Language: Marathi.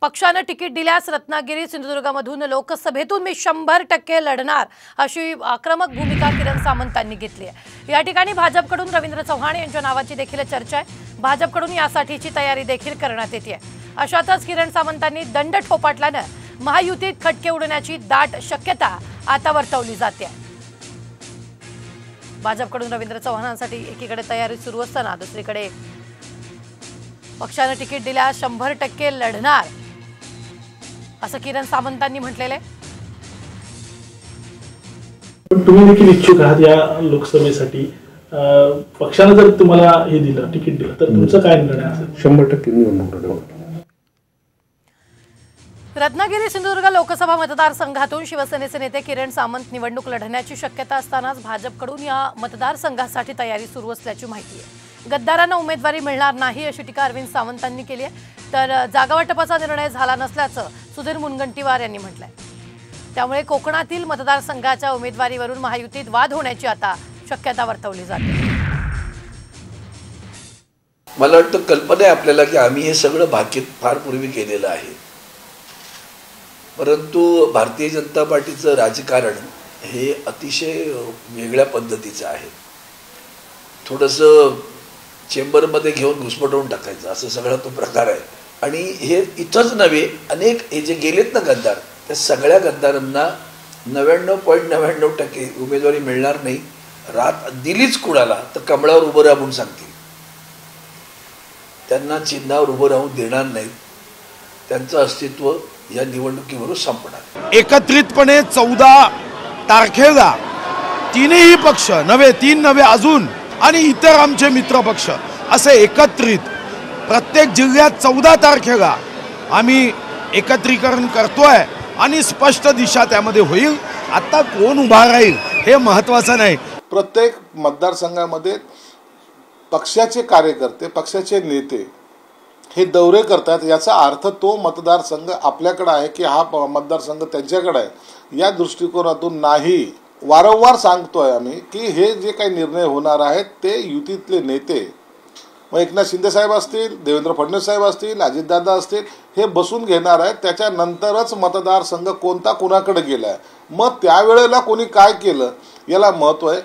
पक्षाने तिकीट दिल्यास रत्नागिरी सिंधुदुर्गमधून लोकसभेतून मी 100% लढणार अशी आक्रमक भूमिका किरण सामंतांनी घेतली आहे। या ठिकाणी भाजपकडून रवींद्र चव्हाण यांच्या नावाची देखील चर्चा आहे। भाजपकडून यासाठीची तयारी देखील करण्यात येते। अशातच किरण सामंतांनी दंड ठोपाटल्याने महायुतीत खटके उडण्याची दाट शक्यता आता वर्तवली जाते। भाजपकडून रवींद्र चव्हाणांसाठी एकीकडे तयारी सुरू असताना दुसरीकडे पक्षाने तिकीट दिल्यास 100% लढणार असं किरण सामंतांनी म्हटलेले। तुम्ही देखील इच्छुक आहात या लोकसभेसाठी, पक्षाने जर तुम्हाला हे दिलं, तिकीट दिलं तर तुमचं काय निर्णय असेल? 100% निवडणूक लढवणार। रत्नागिरी सिंधुदुर्ग लोकसभा मतदारसंघातून शिवसेनेचे नेते किरण सामंत निवडणूक लढण्याची शक्यता असतानाच भाजपकडून या मतदारसंघासाठी तयारी सुरू असल्याची माहिती आहे। गद्दारांना उमेदवारी मिळणार नाही अशी टीका अरविंद सावंतांनी केली आहे, तर जागा वाटपाचा निर्णय झाला नसल्याचं सुधीर मुनगंटीवार यांनी म्हटलंय। त्यामुळे कोकणातील मतदारसंघाच्या उमेदवारीवरून महायुतीत वाद होण्याची आता शक्यता वर्तवली जाते। मला वाटतं कल्पना आहे आपल्याला की आम्ही हे सगळं भाकीत फार पूर्वी केलेलं आहे, परंतु भारतीय जनता पार्टीचं राजकारण हे अतिशय वेगळ्या पद्धतीचं आहे। थोडंसं चेंबरमध्ये घेऊन घुसमटवून टाकायचं असं सगळा तो प्रकार आहे। आणि हे इथंच नव्हे, अनेक हे जे गेलेत ना गद्दार, त्या सगळ्या गद्दारांना 99.99% उमेदवारी मिळणार नाही। रात दिलीच कुणाला तर कमळावर उभं राहून सांगतील, त्यांना चिन्हावर उभं राहून देणार नाहीत। त्यांचं अस्तित्व या निवडणुकीवरून संपणार। एकत्रितपणे 14 तारखेला तीनही पक्ष नव्हे, 3 नव्हे अजून आणि इतर आमचे मित्र पक्ष असे एकत्रित प्रत्येक जिल्ह्यात 14 तारखेला आम्ही एकत्रीकरण करतोय आणि स्पष्ट दिशा त्यामध्ये होईल। आता कोण उभा राहील हे महत्त्वाचं नाही। प्रत्येक मतदारसंघामध्ये पक्षाचे कार्यकर्ते, पक्षाचे नेते हे दौरे करतात, याचा अर्थ तो मतदारसंघ आपल्याकडे आहे की हा मतदारसंघ त्यांच्याकडे आहे या दृष्टिकोनातून नाही। वारंवार सांगतोय आम्ही की हे जे काही निर्णय होणार आहेत ते युतीतले नेते, मग एकनाथ शिंदे साहेब असतील, देवेंद्र फडणवीस साहेब असतील, अजितदादा असतील, हे बसून घेणार आहेत। त्याच्यानंतरच मतदारसंघ कोणता कुणाकडे गेलाय, मग त्यावेळेला कोणी काय केलं याला महत्त्व आहे।